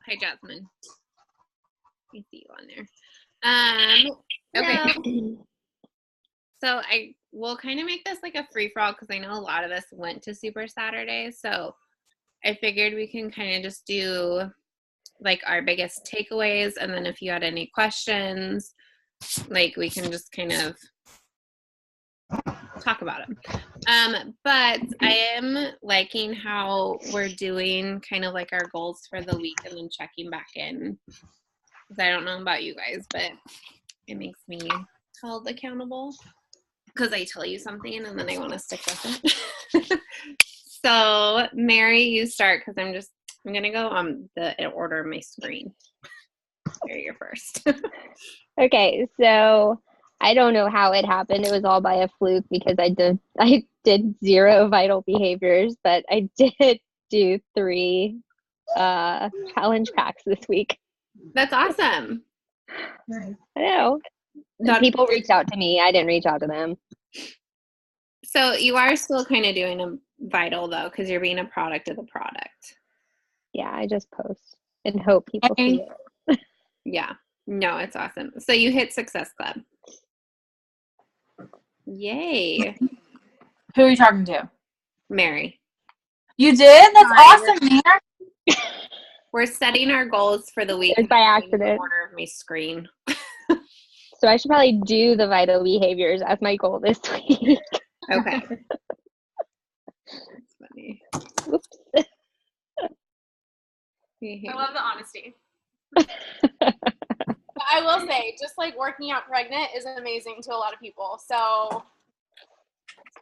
Hi, Jasmine. I see you on there. Okay. No. So I will kind of make this like a free-for-all because I know a lot of us went to Super Saturday. So I figured we can kind of just do like our biggest takeaways. And then if you had any questions, like we can just kind of talk about them. But I am liking how we're doing kind of like our goals for the week and then checking back in. Because I don't know about you guys, but it makes me held accountable because I tell you something and then I want to stick with it. So Mary, you start because I'm going to go on the order of my screen. Mary, you're first. Okay, so I don't know how it happened. It was all by a fluke because I did 0 vital behaviors, but I did do 3 challenge packs this week. That's awesome. Nice. I know. People reached out to me. I didn't reach out to them. So you are still kind of doing a vital though, because you're being a product of the product. Yeah, I just post and hope people see it. Yeah. No, it's awesome. So you hit Success Club. Yay. Who are you talking to? Mary. You did? That's awesome, man. We're setting our goals for the week. It's by accident. Order of my screen. So I should probably do the vital behaviors as my goal this week. Okay. That's funny. Oops. I love the honesty. But I will say, just like working out pregnant is amazing to a lot of people. So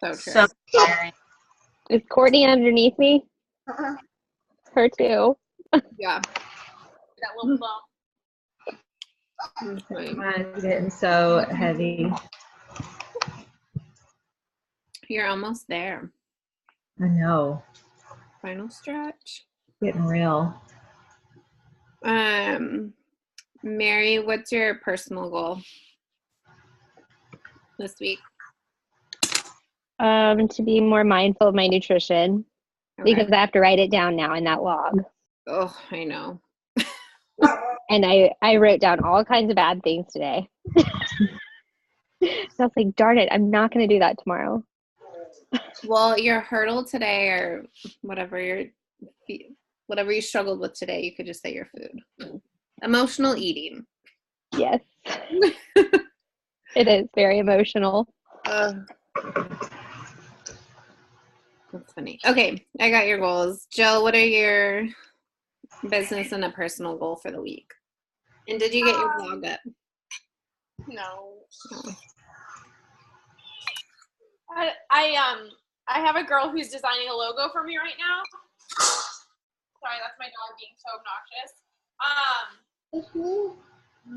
true. So tiring. Is Courtney underneath me? Her too. Yeah. that little bump. Mine's getting so heavy. You're almost there. I know. Final stretch. Getting real. Mary, what's your personal goal this week? To be more mindful of my nutrition because I have to write it down now in that log. Oh, I know. And I wrote down all kinds of bad things today. So I was like, darn it, I'm not going to do that tomorrow. Well, your hurdle today or whatever you struggled with today, you could just say your food. Emotional eating. Yes. It is very emotional. That's funny. Okay, I got your goals. Jill, what are your business and a personal goal for the week? And did you get your blog up? No. Oh. I have a girl who's designing a logo for me right now. Sorry, that's my dog being so obnoxious.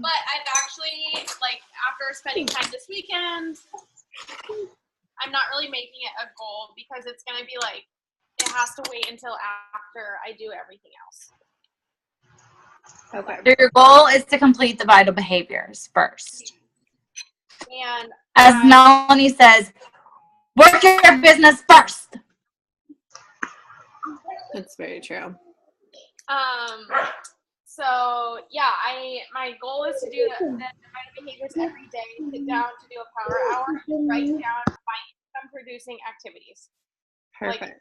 But I've actually, like, after spending time this weekend, I'm not really making it a goal because it's going to be like, it has to wait until after I do everything else. Okay. So your goal is to complete the vital behaviors first. And as Melanie says, work your business first. That's very true. So yeah, my goal is to do the vital behaviors every day, sit down to do a power hour, and write down my income producing activities. Perfect. Like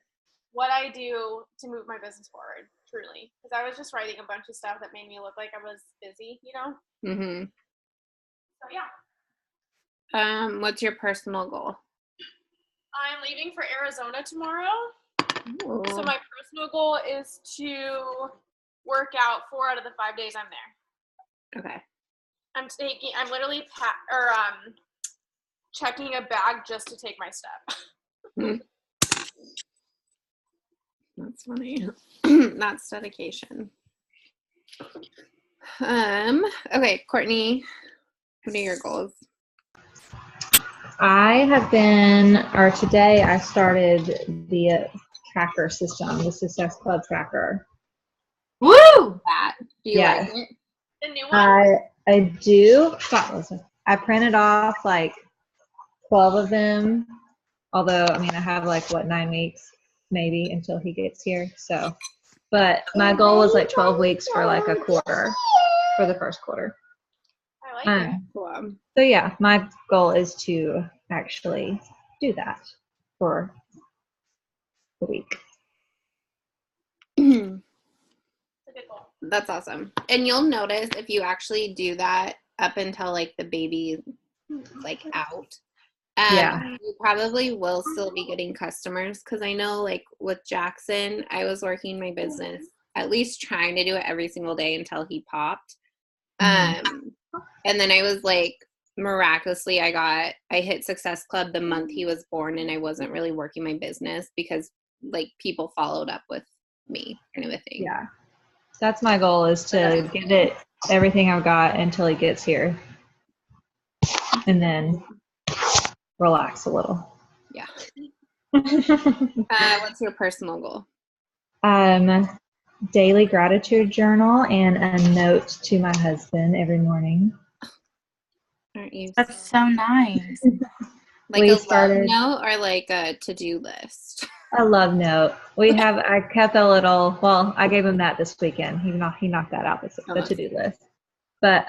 what I do to move my business forward, truly. Because I was just writing a bunch of stuff that made me look like I was busy, you know? Mm-hmm. So yeah. What's your personal goal? I'm leaving for Arizona tomorrow. Ooh. So my personal goal is to work out 4 out of the 5 days I'm there. Okay. I'm literally checking a bag just to take my step. That's funny. That's dedication. Okay, Courtney, what are your goals? Today I started the tracker system, the Success Club tracker. Woo! That. Do you like it? The new one? I do. I printed off like 12 of them, although, I mean, I have like, 9 weeks maybe until he gets here. So But my goal was like 12 weeks for like a quarter, for the first quarter. I like it. Cool. So yeah, my goal is to actually do that for a week. It's a good goal. That's awesome. And you'll notice if you actually do that up until like the baby like out, Yeah. you probably will still be getting customers, because I know like with Jackson, I was working my business, at least trying to do it every single day until he popped. And then I was like, miraculously, I hit Success Club the month he was born, and I wasn't really working my business because like people followed up with me kind of a thing. Yeah. That's my goal, is to get it everything I've got until he gets here. And then relax a little. Yeah. What's your personal goal? Daily gratitude journal and a note to my husband every morning. Aren't you That's so nice. like We a love started- note or like a to-do list? A love note. I kept a little, well, I gave him that this weekend. He knocked that out, the to-do list. But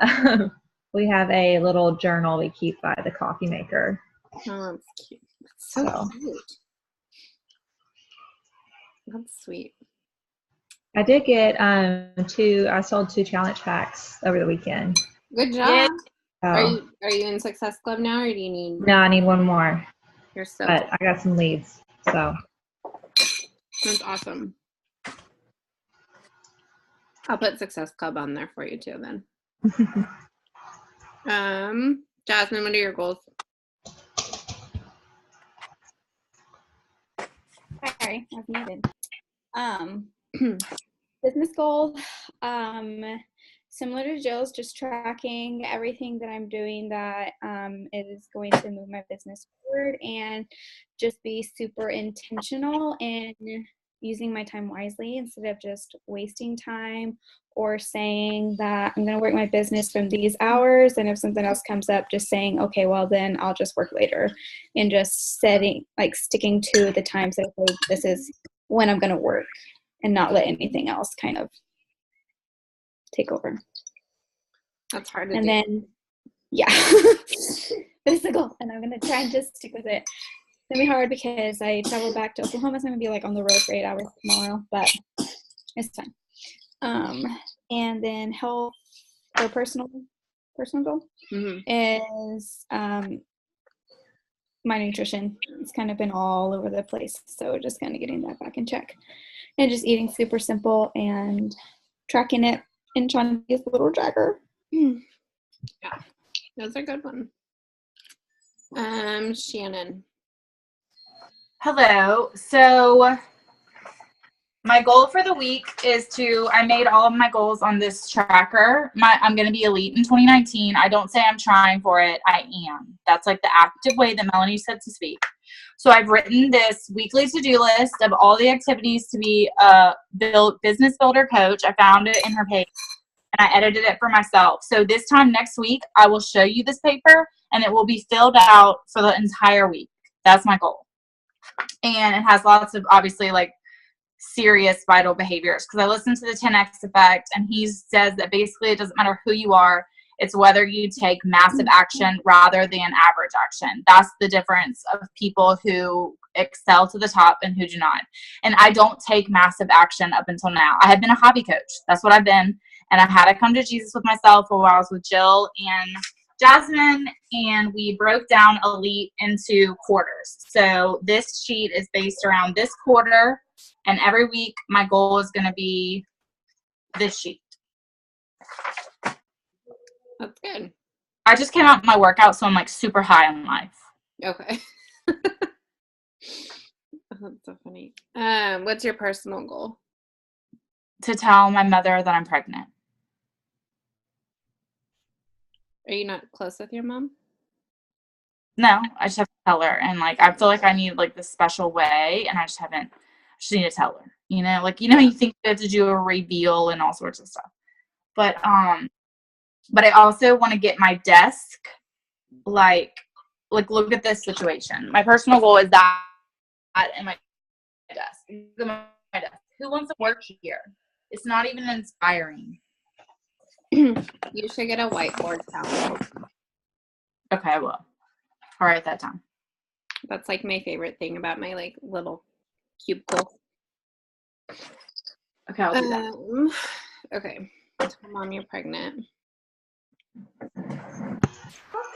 we have a little journal we keep by the coffee maker. Oh, that's cute. That's so So. cute. That's sweet. I did get I sold 2 challenge packs over the weekend. Good job. Yeah. So, Are you in Success Club now, or do you need? no, I need one more, You're so. but I got some leads. So That's awesome. I'll put Success Club on there for you too then. Jasmine, what are your goals? Sorry, I was muted. Business goal, similar to Jill's, just tracking everything that I'm doing that is going to move my business forward, and just be super intentional in using my time wisely instead of just wasting time or saying that I'm going to work my business from these hours, and if something else comes up, just saying, okay, well then I'll just work later, and just sticking to the times that okay, this is when I'm going to work, and not let anything else kind of take over. That's hard to And do. then, yeah, but it's the goal, and I'm going to try and just stick with it. It's going to be hard because I travel back to Oklahoma. So I'm going to be like on the road for 8 hours tomorrow, but it's fine. And then health or personal goal is my nutrition. It's kind of been all over the place. So just kind of getting that back in check, and just eating super simple and tracking it and trying to be a little tracker. Yeah, those are good ones. Shannon. Hello. So my goal for the week is I made all of my goals on this tracker. I'm going to be elite in 2019. I don't say I'm trying for it. I am. That's like the active way that Melanie said to speak. So I've written this weekly to-do list of all the activities to be a business builder coach. I found it in her page, and I edited it for myself. So this time next week, I will show you this paper, and it will be filled out for the entire week. That's my goal. And it has lots of, obviously, like, serious vital behaviors, because I listened to the 10X Effect, and he says that basically it doesn't matter who you are, it's whether you take massive action rather than average action. That's the difference of people who excel to the top and who do not. And I don't take massive action up until now. I have been a hobby coach. That's what I've been. And I had to come to Jesus with myself while I was with Jill and Jasmine, and we broke down elite into quarters. So this sheet is based around this quarter, and every week my goal is going to be this sheet. That's good. I just came out of my workout, so I'm like super high on life. Okay. That's so funny. What's your personal goal? To tell my mother that I'm pregnant. Are you not close with your mom? No, I just have to tell her. And like, I feel like I need like this special way, and I just need to tell her, you think you have to do a reveal and all sorts of stuff. But I also want to get my desk, like look at this situation. My personal goal is that and my desk. Look at my desk. Who wants to work here? It's not even inspiring. You should get a whiteboard calendar. Okay, I will. I'll write that down. That's like my favorite thing about my like little cubicle. Okay, I'll do that. Okay. Mom, you're pregnant.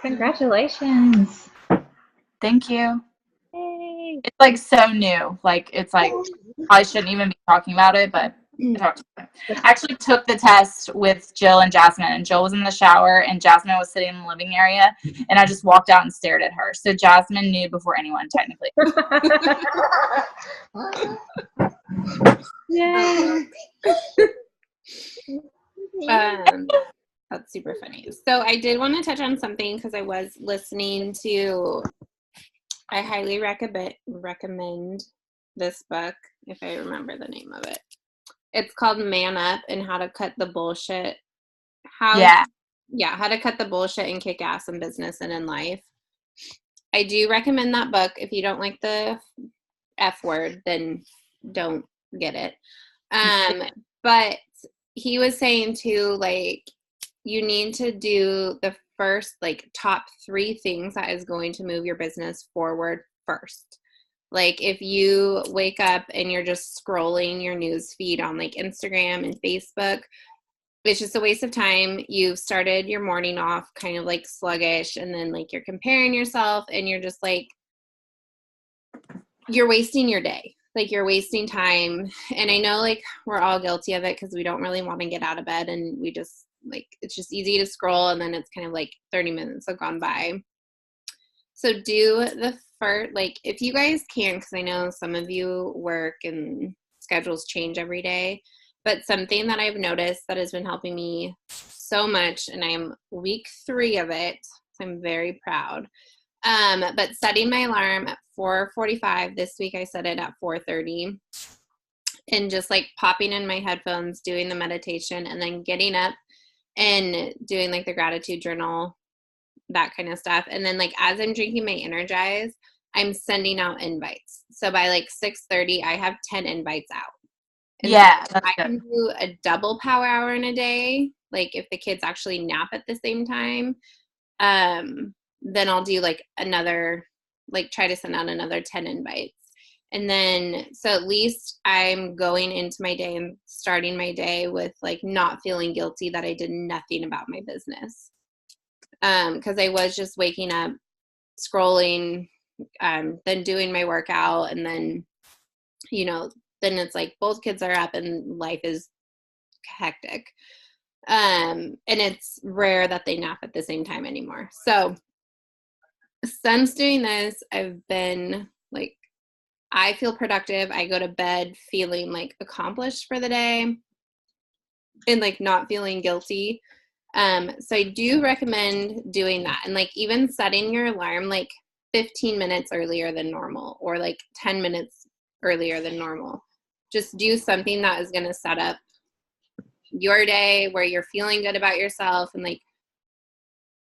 Congratulations. Thank you. Yay. It's like so new. Like it's like I shouldn't even be talking about it, but I talked about it. I actually took the test with Jill and Jasmine, and Jill was in the shower and Jasmine was sitting in the living area, and I just walked out and stared at her. So Jasmine knew before anyone, technically. Yay. That's super funny. So I did want to touch on something because I was listening to, I highly recommend this book, if I remember the name of it. It's called Man Up and How to Cut the Bullshit. How to cut the bullshit and kick ass in business and in life. I do recommend that book. If you don't like the F word, then don't get it. But he was saying too, like, you need to do the first, like, top 3 things that is going to move your business forward first. Like, if you wake up and you're just scrolling your news feed on, like, Instagram and Facebook, it's just a waste of time. You've started your morning off kind of, like, sluggish, and then, like, you're comparing yourself, and you're just, like, you're wasting your day. Like, you're wasting time. And I know, like, we're all guilty of it because we don't really want to get out of bed, and we just, like, it's just easy to scroll, and then it's kind of like 30 minutes have gone by. So do the first, like, if you guys can, because I know some of you work and schedules change every day, but something that I've noticed that has been helping me so much, and I'm week 3 of it, so I'm very proud. But setting my alarm at 4:45, this week I set it at 4:30, and just like popping in my headphones, doing the meditation, and then getting up and doing like the gratitude journal, that kind of stuff. And then, like, as I'm drinking my Energize, I'm sending out invites. So by like 6:30, I have 10 invites out. And Yeah, so that's I can do a double power hour in a day. Like, if the kids actually nap at the same time, then I'll do like another, like, try to send out another 10 invites. And then, so at least I'm going into my day and starting my day with, like, not feeling guilty that I did nothing about my business. Because I was just waking up, scrolling, then doing my workout, and then, you know, then it's like both kids are up and life is hectic. And it's rare that they nap at the same time anymore. So since doing this, I've been like, I feel productive. I go to bed feeling like accomplished for the day and like not feeling guilty. So I do recommend doing that, and like even setting your alarm like 15 minutes earlier than normal, or like 10 minutes earlier than normal. Just do something that is going to set up your day where you're feeling good about yourself, and like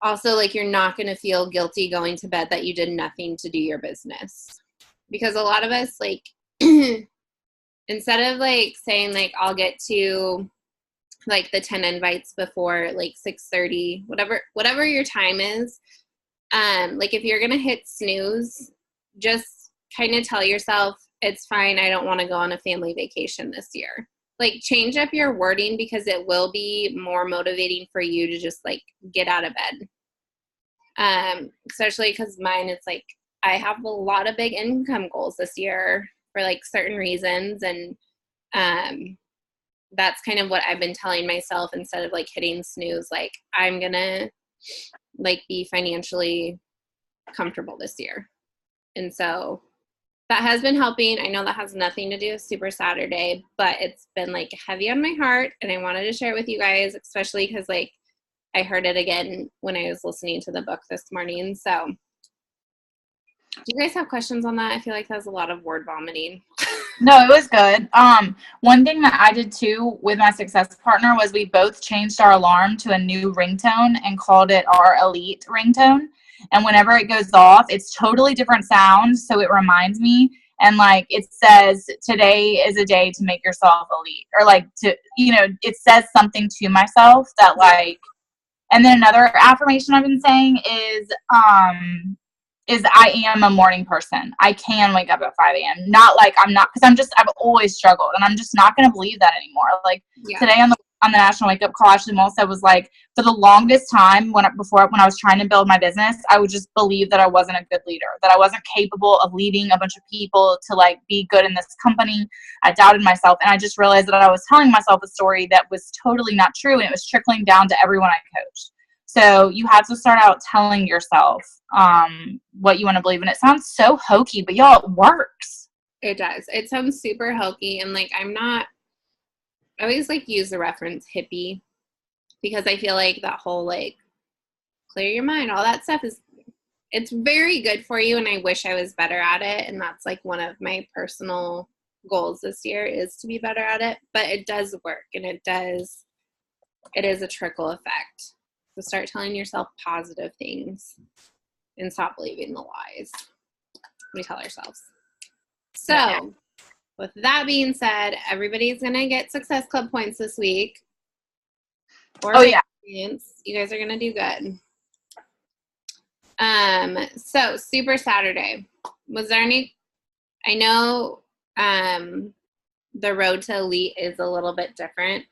also like you're not going to feel guilty going to bed that you did nothing to do your business. Because a lot of us, like, instead of like saying like I'll get to like the 10 invites before like 6:30, whatever your time is, like if you're gonna hit snooze, just kind of tell yourself it's fine, I don't want to go on a family vacation this year. Like, change up your wording, because it will be more motivating for you to just like get out of bed. Especially because mine, it's like I have a lot of big income goals this year for like certain reasons, and that's kind of what I've been telling myself, instead of like hitting snooze, like I'm gonna like be financially comfortable this year. And so that has been helping. I know that has nothing to do with Super Saturday, but it's been like heavy on my heart, and I wanted to share it with you guys, especially because like I heard it again when I was listening to the book this morning. So do you guys have questions on that? I feel like that was a lot of word vomiting. No, it was good. One thing that I did too with my success partner was we both changed our alarm to a new ringtone and called it our elite ringtone. And whenever it goes off, it's totally different sound, so it reminds me. and like it says today is a day to make yourself elite, or like to, you know, it says something to myself that like. And then another affirmation I've been saying is I am a morning person. I can wake up at 5 a.m. Not like I'm not, because I've always struggled, and I'm just not going to believe that anymore. Like today on the National Wake Up Call, Ashley Moll said was like, for the longest time when I was trying to build my business, I would just believe that I wasn't a good leader, that I wasn't capable of leading a bunch of people to like be good in this company. I doubted myself, and I just realized that I was telling myself a story that was totally not true, and it was trickling down to everyone I coached. So you have to start out telling yourself what you want to believe. And it sounds so hokey, but y'all, it works. It does. It sounds super hokey. And like, I always like use the reference hippie, because I feel like that whole like clear your mind, all that stuff it's very good for you. And I wish I was better at it. And that's like one of my personal goals this year is to be better at it, but it does work, and it is a trickle effect. So start telling yourself positive things and stop believing the lies we tell ourselves. So with that being said, everybody's going to get Success Club points this week. You guys are going to do good. So Super Saturday. Was there any, I know the road to elite is a little bit different.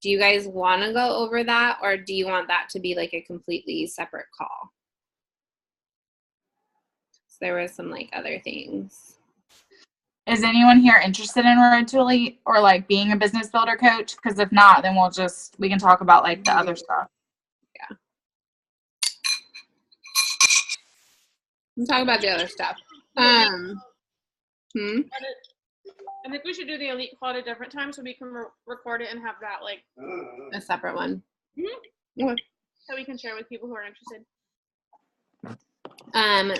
Do you guys want to go over that, or do you want that to be like a completely separate call? So there was some like other things. Is anyone here interested in Road to Elite or like being a business builder coach? Because if not, then we can talk about like the other stuff. Yeah. We'll talk about the other stuff. I think we should do the elite call at a different time so we can record it and have that like a separate one. Mm-hmm. Okay. So we can share with people who are interested.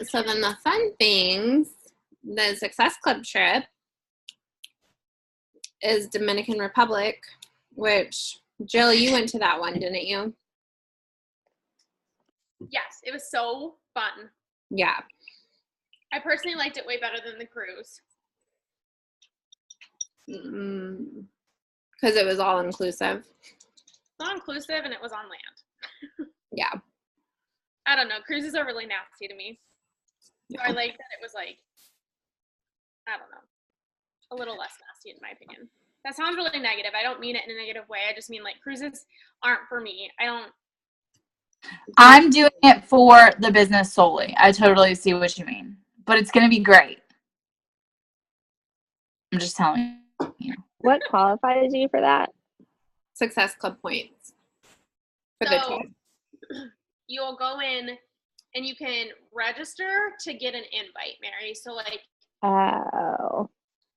So then the fun things, the Success Club trip is Dominican Republic, which Jill, you went to that one, didn't you? Yes, it was so fun. Yeah. I personally liked it way better than the cruise. Because it was all inclusive. All inclusive, and it was on land. Yeah. I don't know. Cruises are really nasty to me. So I like that it was like, I don't know, a little less nasty in my opinion. That sounds really negative. I don't mean it in a negative way. I just mean like cruises aren't for me. I'm doing it for the business solely. I totally see what you mean. But it's going to be great. I'm just telling you. What qualifies you for that? Success Club points. For the trip. You'll go in and you can register to get an invite, Mary. So like, oh,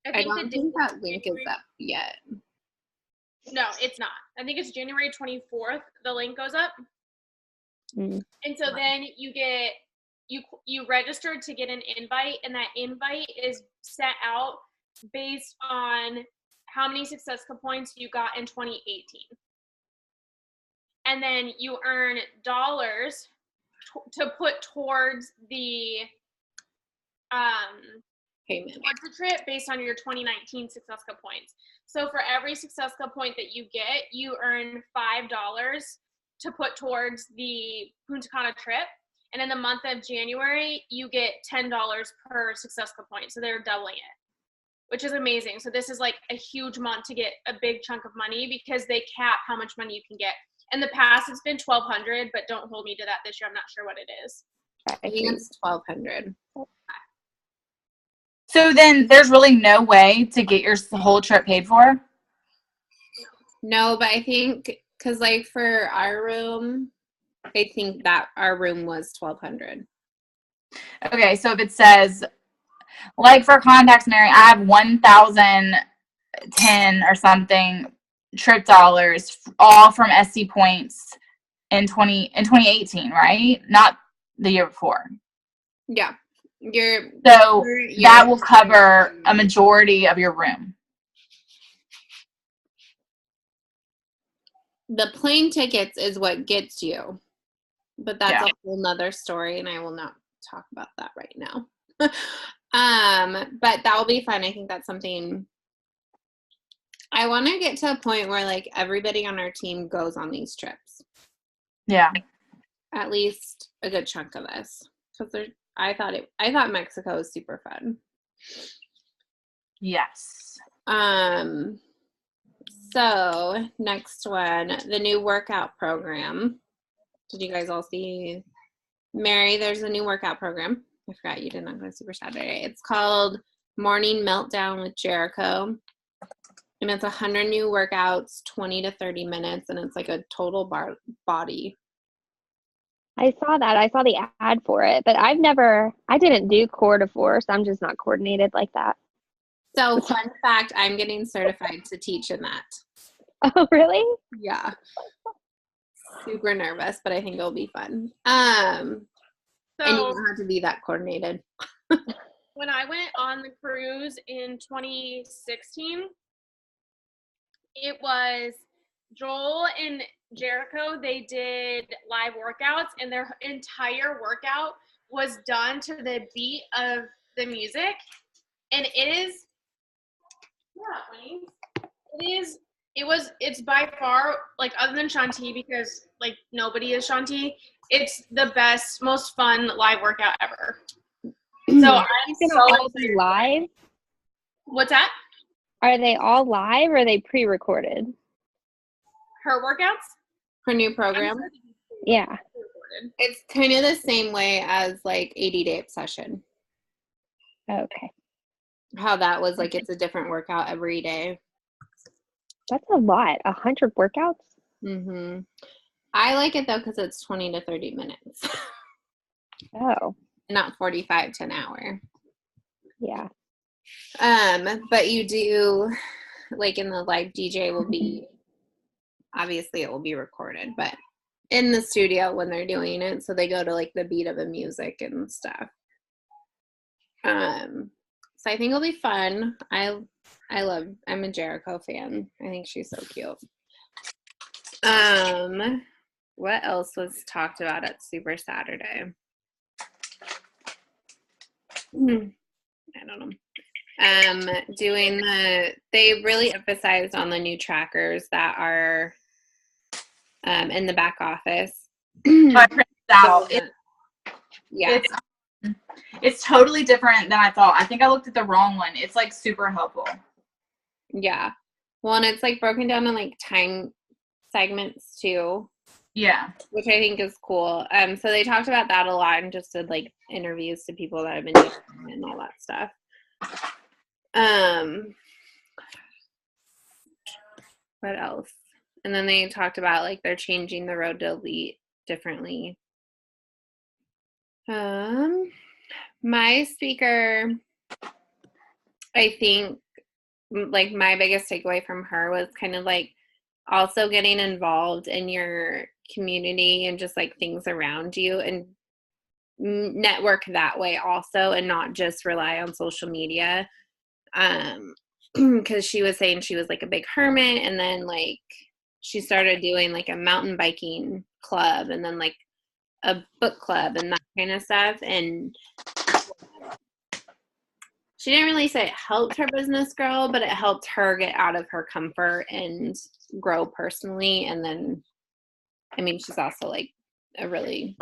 I don't think that link is up yet. No, it's not. I think it's January 24th. The link goes up. And so then you registered to get an invite, and that invite is set out based on how many Success Club points you got in 2018. And then you earn dollars to put towards the payment towards the trip based on your 2019 Success Club points. So for every Success Club point that you get, you earn $5 to put towards the Punta Cana trip. And in the month of January, you get $10 per Success Club point. So they're doubling it, which is amazing. So this is like a huge month to get a big chunk of money because they cap how much money you can get. In the past, it's been $1,200, but don't hold me to that this year. I'm not sure what it is. I think it's $1,200. So then there's really no way to get your whole trip paid for? No, but I think, because like for our room, I think that our room was $1,200. Okay, so if it says, like for contacts, Mary, I have 1,010 or something trip dollars, all from SC points in 2018, right? Not the year before. Yeah. That will cover a majority of your room. The plane tickets is what gets you, but that's a whole nother story, and I will not talk about that right now. But that will be fun. I think that's something I want to get to a point where like everybody on our team goes on these trips. Yeah. At least a good chunk of us. Because I thought Mexico was super fun. Yes. So next one, the new workout program. Did you guys all see? Mary, there's a new workout program. I forgot you did not go to Super Saturday. It's called Morning Meltdown with Jericho. And it's 100 new workouts, 20 to 30 minutes, and it's like a total body. I saw that. I saw the ad for it, but I didn't do core to force. I'm just not coordinated like that. So fun fact, I'm getting certified to teach in that. Oh, really? Yeah. Super nervous, but I think it'll be fun. So and you don't have to be that coordinated. when I went on the cruise in 2016, it was Joel and Jericho. They did live workouts, and their entire workout was done to the beat of the music. And it's by far, like, other than Shanti, because like nobody is Shanti, it's the best, most fun live workout ever. So I'm Gonna all be live? What's that? Are they all live or are they pre-recorded? Her workouts? Her new program? Yeah. It's kind of the same way as like 80-day obsession. Okay. How that was like, it's a different workout every day. That's a lot. 100 workouts? Mm-hmm. I like it though because it's 20 to 30 minutes. Oh. Not 45 to an hour. Yeah. But you do, like in the live DJ will be, obviously it will be recorded, but in the studio when they're doing it, so they go to like the beat of the music and stuff. So I think it'll be fun. I'm a Jericho fan. I think she's so cute. What else was talked about at Super Saturday? I don't know. They really emphasized on the new trackers that are in the back office. I printed it out. Yeah. It's totally different than I thought. I think I looked at the wrong one. It's like super helpful. Yeah. Well, and it's like broken down in like time segments too. Yeah. Which I think is cool. So they talked about that a lot and just did like interviews to people that have been doing it and all that stuff. What else? And then they talked about like they're changing the Road to Elite differently. My speaker, I think like my biggest takeaway from her was kind of like also getting involved in your community and just like things around you and network that way also and not just rely on social media. Because she was saying she was like a big hermit and then like she started doing like a mountain biking club and then like a book club and that kind of stuff. And she didn't really say it helped her business grow, but it helped her get out of her comfort and grow personally. And then, I mean, she's also like a really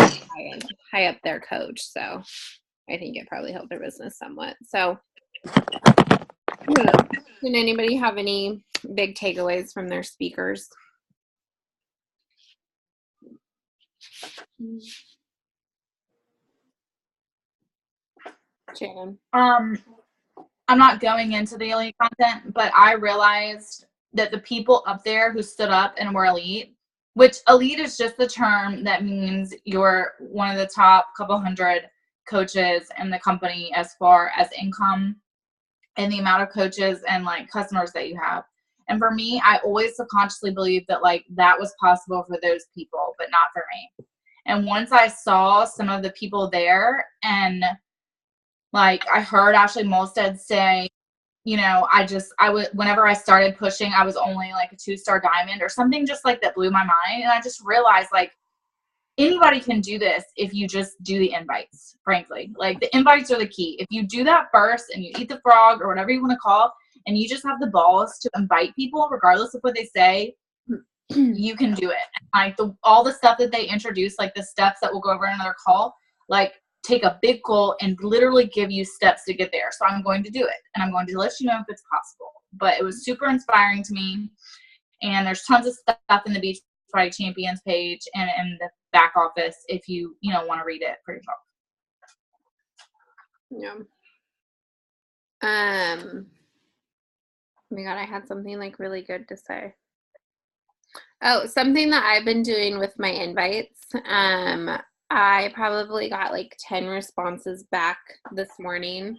high up there coach. So I think it probably helped her business somewhat. So did anybody have any big takeaways from their speakers? Shannon. I'm not going into the elite content, but I realized that the people up there who stood up and were elite, which elite is just the term that means you're one of the top couple hundred coaches in the company as far as income and the amount of coaches and like customers that you have. And for me, I always subconsciously believed that like that was possible for those people, but not for me. And once I saw some of the people there and like I heard Ashley Molstead say, you know, whenever I started pushing, I was only like a 2-star diamond or something just like that blew my mind. And I just realized like anybody can do this if you just do the invites, frankly. Like, the invites are the key. If you do that first and you eat the frog or whatever you want to call, and you just have the balls to invite people regardless of what they say, you can do it. Like, all the stuff that they introduce, like the steps that we'll go over in another call, like, take a big goal and literally give you steps to get there. So I'm going to do it, and I'm going to let you know if it's possible. But it was super inspiring to me, and there's tons of stuff in the Beachbody Champions page and in the back office if you want to read it for yourself. Yeah. Oh my God, I had something like really good to say. Oh, something that I've been doing with my invites. I probably got like 10 responses back this morning.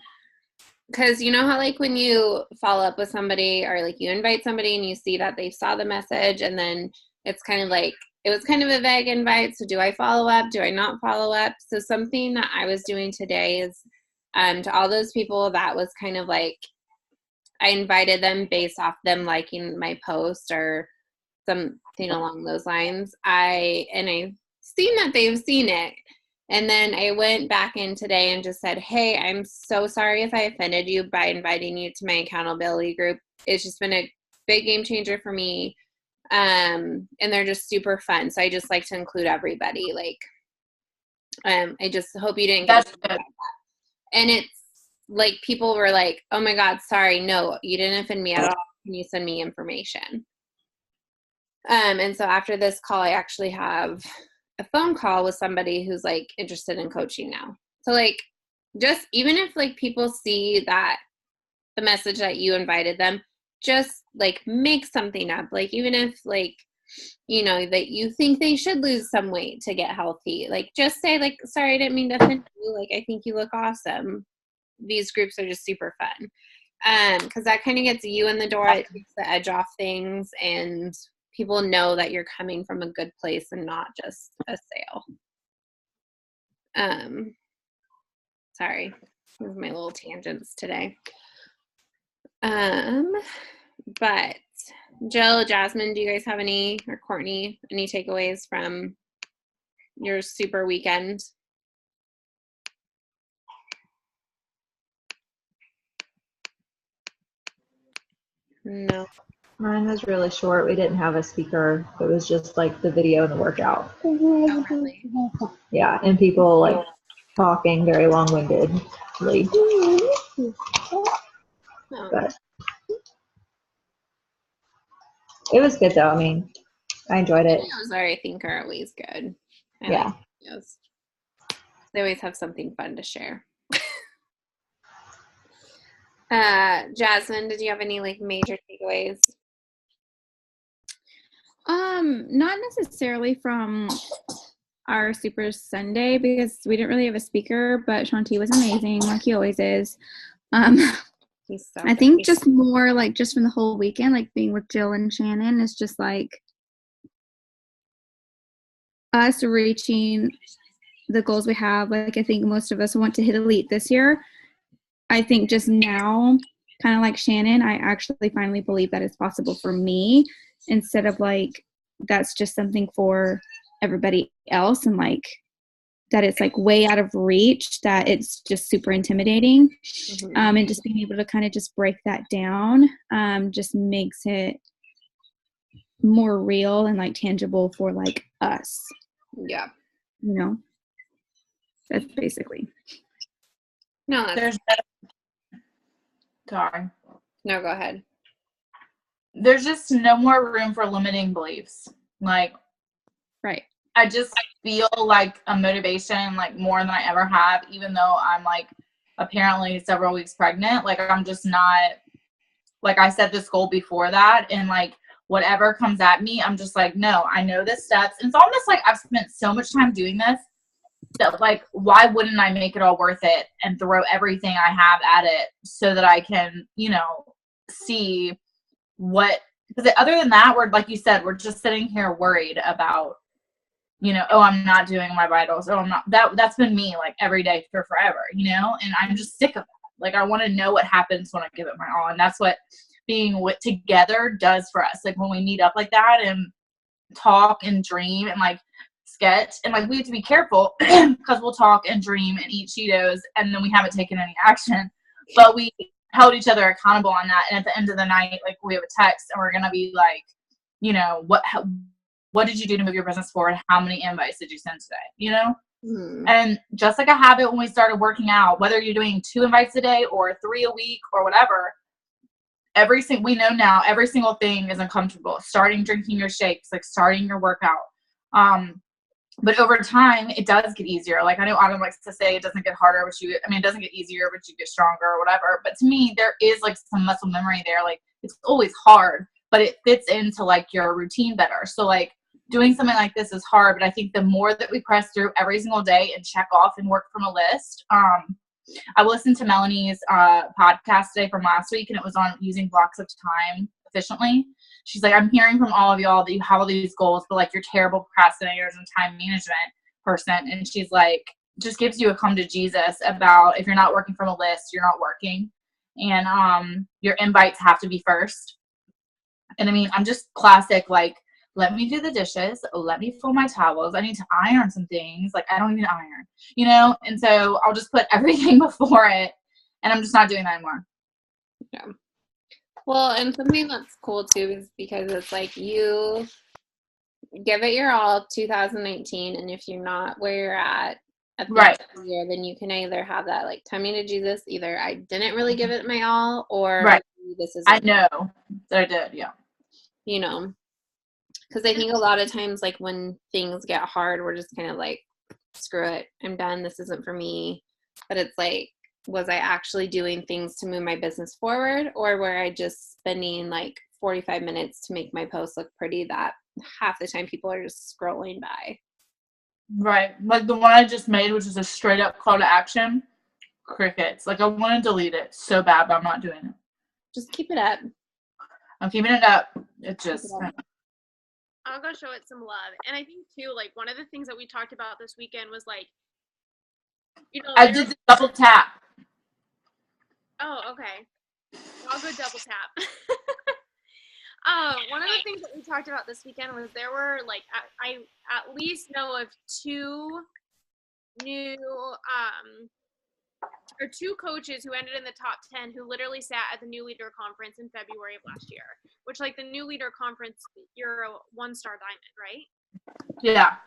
Because you know how like when you follow up with somebody or like you invite somebody and you see that they saw the message and then it's kind of like, it was kind of a vague invite. So do I follow up? Do I not follow up? So something that I was doing today is to all those people that was kind of like, I invited them based off them liking my post or something along those lines. I've seen that they've seen it. And then I went back in today and just said, hey, I'm so sorry if I offended you by inviting you to my accountability group. It's just been a big game changer for me. And they're just super fun. So I just like to include everybody. Like, I just hope you didn't get that. And it's like people were like, oh my God, sorry. No, you didn't offend me at all. Can you send me information? And so after this call, I actually have a phone call with somebody who's like interested in coaching now. So like, just even if like people see that the message that you invited them, just like make something up. Like, even if like, that you think they should lose some weight to get healthy, like just say like, sorry, I didn't mean to offend you. Like, I think you look awesome. These groups are just super fun. Cause that kind of gets you in the door. It takes the edge off things and people know that you're coming from a good place and not just a sale. Sorry, these are my little tangents today. But Jill, Jasmine, do you guys have any, or Courtney, any takeaways from your super weekend? No. Mine was really short. We didn't have a speaker. It was just like the video and the workout. Oh, really? Yeah, and people like talking very long-windedly. Oh. But it was good though. I mean, I enjoyed it. Videos I think are always good. I Yeah. like videos. They always have something fun to share. Jasmine, did you have any like major takeaways? Not necessarily from our Super Sunday because we didn't really have a speaker, but Shanti was amazing, like he always is. He's so I think just more like just from the whole weekend, like being with Jill and Shannon is just like us reaching the goals we have. Like, I think most of us want to hit elite this year. I think just now, kind of like Shannon, I actually finally believe that it's possible for me instead of like that's just something for everybody else and like that it's like way out of reach, that it's just super intimidating. Mm-hmm. And just being able to kind of just break that down just makes it more real and like tangible for like us. Yeah. That's basically. No, Sorry. No, go ahead. There's just no more room for limiting beliefs. Like, right. I just feel like a motivation, like more than I ever have, even though I'm like apparently several weeks pregnant. Like, I'm just not, like, I set this goal before that, and like whatever comes at me, I'm just like, no, I know the steps. And it's almost like I've spent so much time doing this that like, why wouldn't I make it all worth it and throw everything I have at it so that I can, see what, because other than that, we're, like you said, we're just sitting here worried about, oh, I'm not doing my vitals. Oh, I'm not, that's been me like every day for forever, and I'm just sick of that. Like, I want to know what happens when I give it my all. And that's what being together does for us. Like, when we meet up like that and talk and dream and like sketch, and like we have to be careful because we'll talk and dream and eat Cheetos, and then we haven't taken any action. But we held each other accountable on that. And at the end of the night, like we have a text, and we're gonna be like, you know, what did you do to move your business forward? How many invites did you send today? You know. And just like a habit when we started working out, whether you're doing 2 invites a day or 3 a week or whatever, we know now every single thing is uncomfortable. Starting drinking your shakes, like starting your workout. But over time, it does get easier. Like I know Autumn likes to say it doesn't get harder, it doesn't get easier, but you get stronger or whatever. But to me, there is like some muscle memory there. Like it's always hard, but it fits into like your routine better. So like doing something like this is hard, but I think the more that we press through every single day and check off and work from a list. I listened to Melanie's podcast today from last week, and it was on using blocks of time efficiently. She's like, I'm hearing from all of y'all that you have all these goals, but like you're terrible procrastinators and time management person. And she's like, just gives you a come to Jesus about if you're not working from a list, you're not working. And your invites have to be first. And I mean, I'm just classic, like, let me do the dishes. Let me fold my towels. I need to iron some things. Like, I don't even iron, you know? And so I'll just put everything before it. And I'm just not doing that anymore. Yeah. Well, and something that's cool too is because it's like you give it your all 2019. And if you're not where you're at the end of the year, then you can either have that like timing to Jesus. Either I didn't really give it my all, or this is. I know that I did. Yeah. You know. Because I think a lot of times, like, when things get hard, we're just kind of like, screw it, I'm done, this isn't for me. But it's like, was I actually doing things to move my business forward? Or were I just spending, like, 45 minutes to make my post look pretty that half the time people are just scrolling by? Right. Like the one I just made, which is a straight up call to action, crickets. Like, I want to delete it so bad, but I'm not doing it. Just keep it up. I'm keeping it up. It's just... I'll go show it some love. And I think too, like one of the things that we talked about this weekend was like, you know, I did the double tap. Oh, okay. I'll go double tap. One of the things that we talked about this weekend was there were like, I at least know of 2 new, or 2 coaches who ended in the top 10 who literally sat at the New Leader Conference in February of last year, which like the New Leader Conference, you're a 1-star diamond, right? Yeah.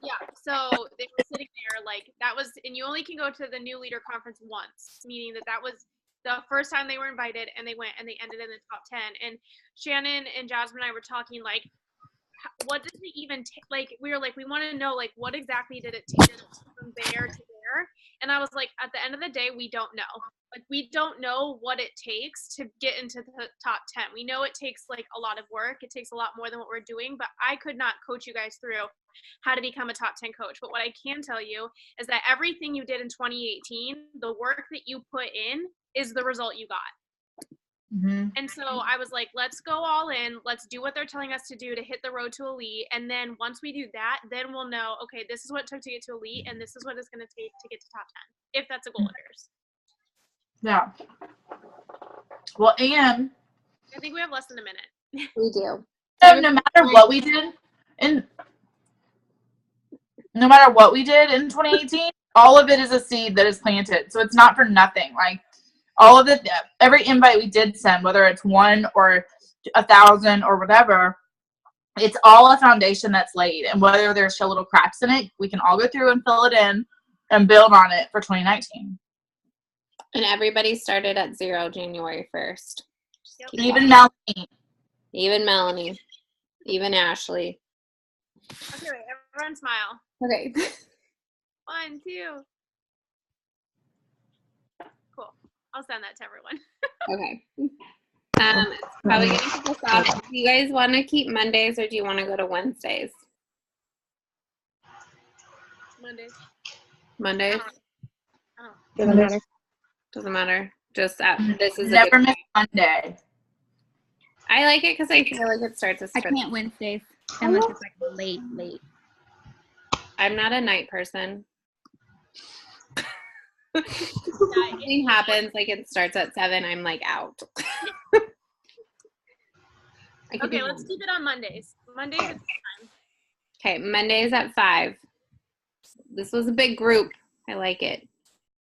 Yeah. So they were sitting there like that was, and you only can go to the New Leader Conference once, meaning that was the first time they were invited, and they went and they ended in the top 10. And Shannon and Jasmine and I were talking like, what does it even take? Like, we were like, we want to know, like, what exactly did it take from there to there? And I was like, at the end of the day, we don't know. Like, we don't know what it takes to get into the top 10. We know it takes, like, a lot of work. It takes a lot more than what we're doing, but I could not coach you guys through how to become a top 10 coach. But what I can tell you is that everything you did in 2018, the work that you put in is the result you got. Mm-hmm. And so I was like, let's go all in. Let's do what they're telling us to do to hit the road to elite. And then once we do that, then we'll know, okay, this is what it took to get to elite, and this is what it's going to take to get to top 10, if that's a goal of yours. Yeah. Well, and I think we have less than a minute. We do. So no matter what we did in 2018, all of it is a seed that is planted. So it's not for nothing. Like, all of it, every invite we did send, whether it's 1 or 1,000 or whatever, it's all a foundation that's laid. And whether there's a little cracks in it, we can all go through and fill it in and build on it for 2019. And everybody started at 0 January 1st. Yep. Even Melanie. Even Melanie. Even Ashley. Okay, wait, everyone smile. Okay. 1, 2. Cool. I'll send that to everyone. Okay. Probably getting people off. Do you guys want to keep Mondays, or do you want to go to Wednesdays? Mondays? Oh. Doesn't matter. Doesn't matter. Just this is Never a good miss Monday. I like it because I feel like it starts. I can't Wednesdays unless it's like late. I'm not a night person. Something happens, like it starts at 7, I'm like out. Okay, let's keep it on Mondays. Mondays is time. Okay, Mondays at 5. This was a big group. I like it.